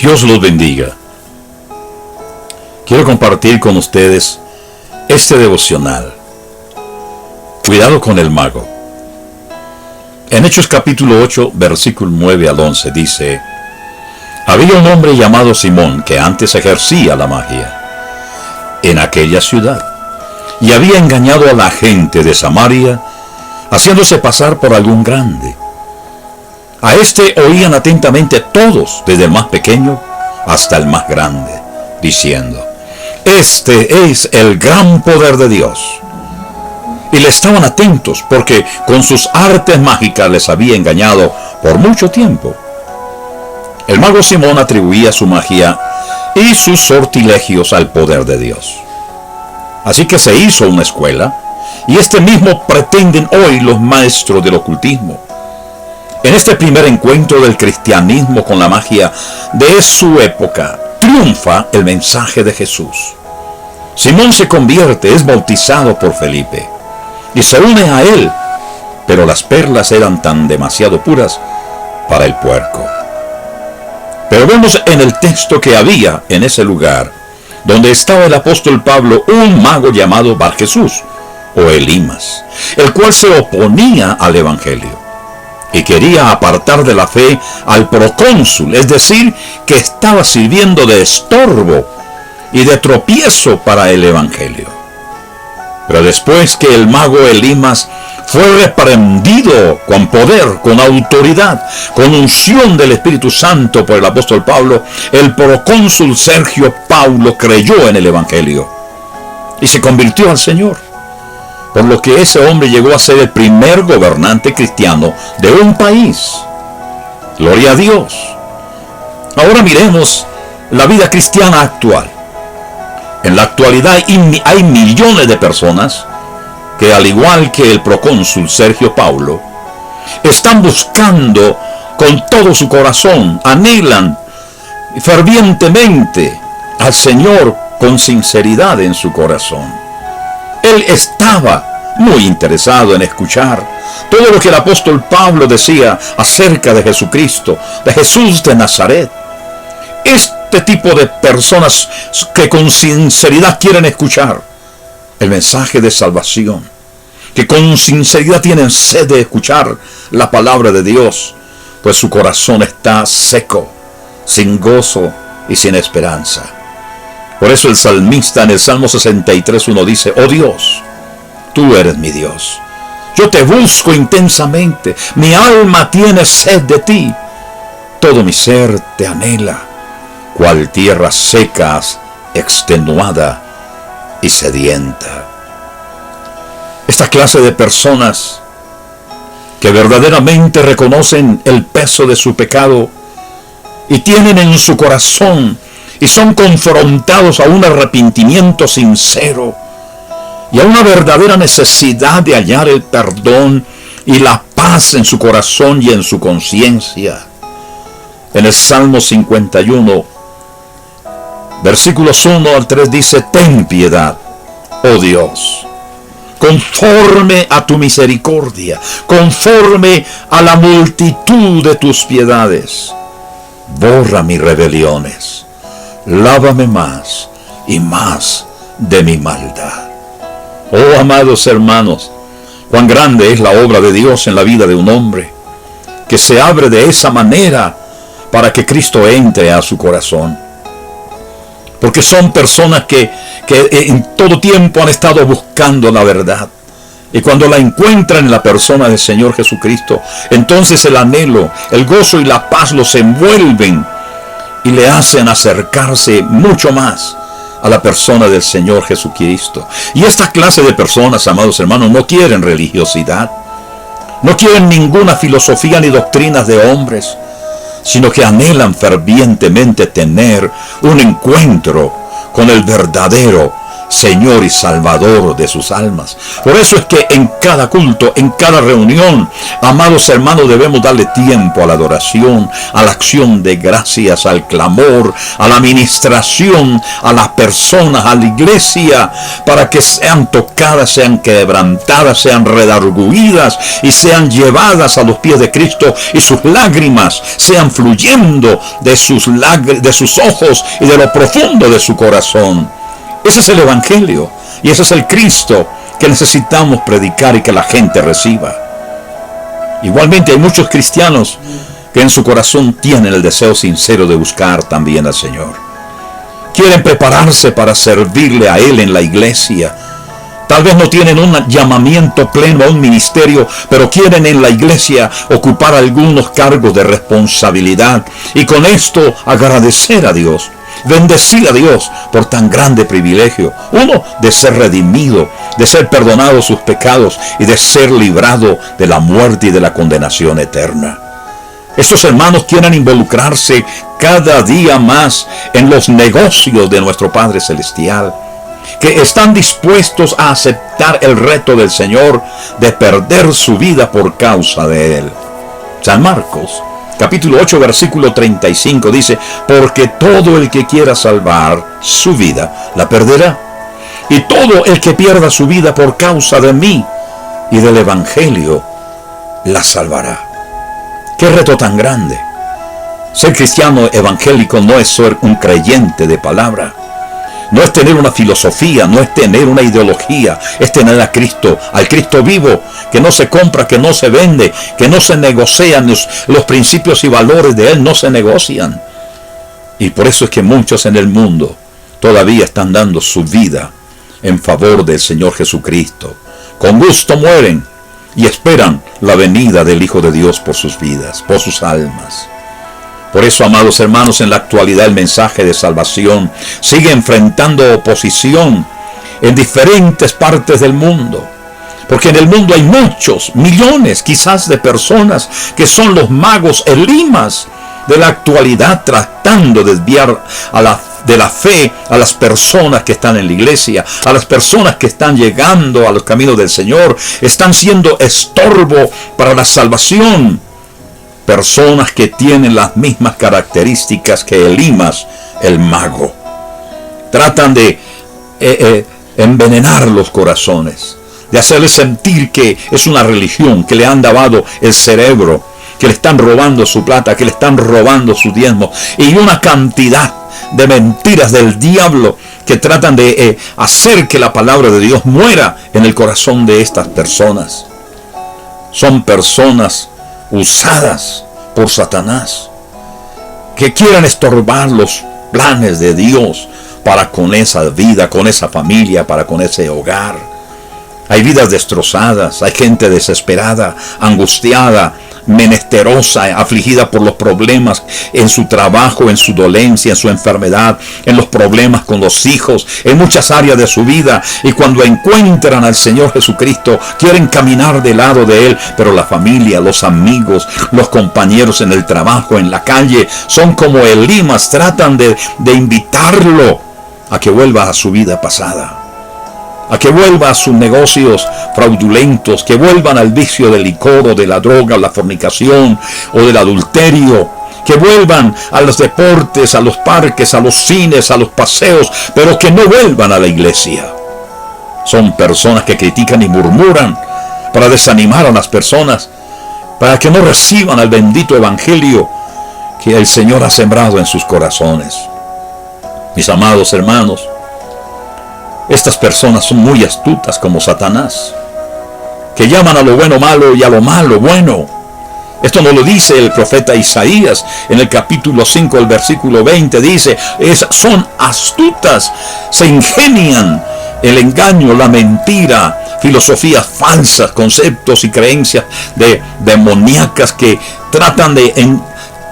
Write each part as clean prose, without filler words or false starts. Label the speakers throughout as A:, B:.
A: Dios los bendiga. Quiero compartir con ustedes este devocional. Cuidado con el mago. En Hechos capítulo 8, versículo 9 al 11 dice: había un hombre llamado Simón que antes ejercía la magia en aquella ciudad y había engañado a la gente de Samaria, haciéndose pasar por algún grande. A este oían atentamente todos, desde el más pequeño hasta el más grande, diciendo: este es el gran poder de Dios. Y le estaban atentos porque con sus artes mágicas les había engañado por mucho tiempo. El mago Simón atribuía su magia y sus sortilegios al poder de Dios. Así que se hizo una escuela, y este mismo pretenden hoy los maestros del ocultismo. En este primer encuentro del cristianismo con la magia de su época, triunfa el mensaje de Jesús. Simón se convierte, es bautizado por Felipe, y se une a él, pero las perlas eran tan demasiado puras para el puerco. Pero vemos en el texto que había en ese lugar, donde estaba el apóstol Pablo, un mago llamado Bar Jesús, o Elimas, el cual se oponía al evangelio y quería apartar de la fe al procónsul, es decir, que estaba sirviendo de estorbo y de tropiezo para el evangelio. Pero después que el mago Elimas fue reprendido con poder, con autoridad, con unción del Espíritu Santo por el apóstol Pablo, el procónsul Sergio Paulo creyó en el evangelio y se convirtió al Señor, por lo que ese hombre llegó a ser el primer gobernante cristiano de un país. Gloria a Dios. Ahora miremos la vida cristiana actual. En la actualidad hay millones de personas que, al igual que el procónsul Sergio Paulo, están buscando con todo su corazón, anhelan fervientemente al Señor con sinceridad en su corazón. Él estaba muy interesado en escuchar todo lo que el apóstol Pablo decía acerca de Jesucristo, de Jesús de Nazaret. Este tipo de personas que con sinceridad quieren escuchar el mensaje de salvación, que con sinceridad tienen sed de escuchar la palabra de Dios, pues su corazón está seco, sin gozo y sin esperanza. Por eso el salmista en el Salmo 63:1 dice: oh Dios, tú eres mi Dios, yo te busco intensamente, mi alma tiene sed de ti, todo mi ser te anhela, cual tierra seca, extenuada y sedienta. Esta clase de personas que verdaderamente reconocen el peso de su pecado y tienen en su corazón y son confrontados a un arrepentimiento sincero y a una verdadera necesidad de hallar el perdón y la paz en su corazón y en su conciencia. En el Salmo 51, versículos 1 al 3 dice: ten piedad, oh Dios, conforme a tu misericordia, conforme a la multitud de tus piedades. Borra mis rebeliones, lávame más y más de mi maldad. Oh, amados hermanos, cuán grande es la obra de Dios en la vida de un hombre que se abre de esa manera para que Cristo entre a su corazón. Porque son personas que en todo tiempo han estado buscando la verdad. Y cuando la encuentran en la persona del Señor Jesucristo, entonces el anhelo, el gozo y la paz los envuelven y le hacen acercarse mucho más a la persona del Señor Jesucristo. Y esta clase de personas, amados hermanos, no quieren religiosidad, no quieren ninguna filosofía ni doctrinas de hombres, sino que anhelan fervientemente tener un encuentro con el verdadero Señor y Salvador de sus almas. Por eso es que en cada culto, en cada reunión, amados hermanos, debemos darle tiempo a la adoración, a la acción de gracias, al clamor, a la ministración, a las personas, a la iglesia, para que sean tocadas, sean quebrantadas, sean redarguidas y sean llevadas a los pies de Cristo, y sus lágrimas sean fluyendo de sus ojos y de lo profundo de su corazón. Ese es el Evangelio y ese es el Cristo que necesitamos predicar y que la gente reciba. Igualmente hay muchos cristianos que en su corazón tienen el deseo sincero de buscar también al Señor. Quieren prepararse para servirle a Él en la iglesia. Tal vez no tienen un llamamiento pleno a un ministerio, pero quieren en la iglesia ocupar algunos cargos de responsabilidad y con esto agradecer a Dios. Bendecir a Dios por tan grande privilegio. Uno, de ser redimido, de ser perdonado sus pecados y de ser librado de la muerte y de la condenación eterna. Estos hermanos quieren involucrarse cada día más en los negocios de nuestro Padre Celestial, que están dispuestos a aceptar el reto del Señor de perder su vida por causa de Él. San Marcos capítulo 8, versículo 35 dice: porque todo el que quiera salvar su vida, la perderá. Y todo el que pierda su vida por causa de mí y del Evangelio, la salvará. ¡Qué reto tan grande! Ser cristiano evangélico no es ser un creyente de palabra. No es tener una filosofía, no es tener una ideología, es tener a Cristo, al Cristo vivo, que no se compra, que no se vende, que no se negocian, los principios y valores de Él no se negocian. Y por eso es que muchos en el mundo todavía están dando su vida en favor del Señor Jesucristo. Con gusto mueren y esperan la venida del Hijo de Dios por sus vidas, por sus almas. Por eso, amados hermanos, en la actualidad el mensaje de salvación sigue enfrentando oposición en diferentes partes del mundo. Porque en el mundo hay muchos, millones quizás de personas que son los magos elimas de la actualidad, tratando de desviar de la fe a las personas que están en la iglesia, a las personas que están llegando a los caminos del Señor, están siendo estorbo para la salvación. Personas que tienen las mismas características que Elimas, el mago. Tratan de envenenar los corazones, de hacerles sentir que es una religión, que le han lavado el cerebro, que le están robando su plata, que le están robando su diezmo, y una cantidad de mentiras del diablo que tratan de hacer que la palabra de Dios muera en el corazón de estas personas. Son personas usadas por Satanás, que quieran estorbar los planes de Dios para con esa vida, con esa familia, para con ese hogar. Hay vidas destrozadas, hay gente desesperada, angustiada, menesterosa, afligida por los problemas en su trabajo, en su dolencia, en su enfermedad, en los problemas con los hijos, en muchas áreas de su vida. Y cuando encuentran al Señor Jesucristo, quieren caminar del lado de Él, pero la familia, los amigos, los compañeros en el trabajo, en la calle, son como Elimas, tratan de invitarlo a que vuelva a su vida pasada, a que vuelva a sus negocios fraudulentos, que vuelvan al vicio del licor o de la droga, o la fornicación o del adulterio, que vuelvan a los deportes, a los parques, a los cines, a los paseos, pero que no vuelvan a la iglesia. Son personas que critican y murmuran para desanimar a las personas, para que no reciban el bendito evangelio que el Señor ha sembrado en sus corazones. Mis amados hermanos, estas personas son muy astutas como Satanás, que llaman a lo bueno malo y a lo malo bueno. Esto nos lo dice el profeta Isaías en el capítulo 5, el versículo 20. Dice, son astutas, se ingenian el engaño, la mentira, filosofías falsas, conceptos y creencias demoníacas que tratan de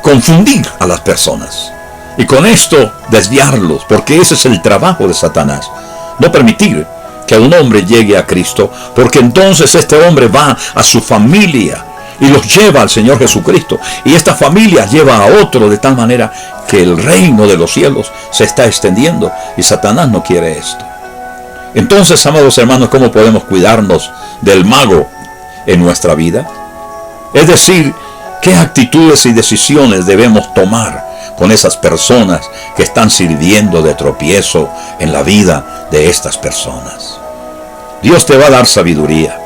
A: confundir a las personas. Y con esto desviarlos, porque ese es el trabajo de Satanás. No permitir que un hombre llegue a Cristo, porque entonces este hombre va a su familia y los lleva al Señor Jesucristo. Y esta familia lleva a otro, de tal manera que el reino de los cielos se está extendiendo. Y Satanás no quiere esto. Entonces, amados hermanos, ¿cómo podemos cuidarnos del mago en nuestra vida? Es decir, ¿qué actitudes y decisiones debemos tomar con esas personas que están sirviendo de tropiezo en la vida de estas personas? Dios te va a dar sabiduría.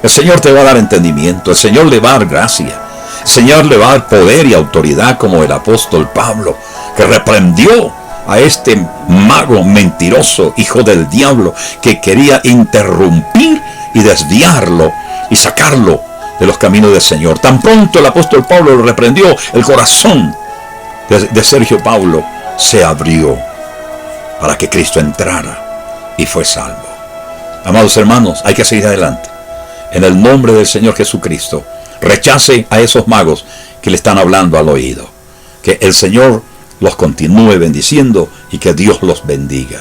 A: El Señor te va a dar entendimiento. El Señor le va a dar gracia. El Señor le va a dar poder y autoridad, como el apóstol Pablo, que reprendió a este mago mentiroso, hijo del diablo, que quería interrumpir y desviarlo y sacarlo de los caminos del Señor. Tan pronto el apóstol Pablo lo reprendió, el corazón de Sergio Paulo se abrió para que Cristo entrara y fue salvo. Amados hermanos, hay que seguir adelante. En el nombre del Señor Jesucristo, rechace a esos magos que le están hablando al oído. Que el Señor los continúe bendiciendo y que Dios los bendiga.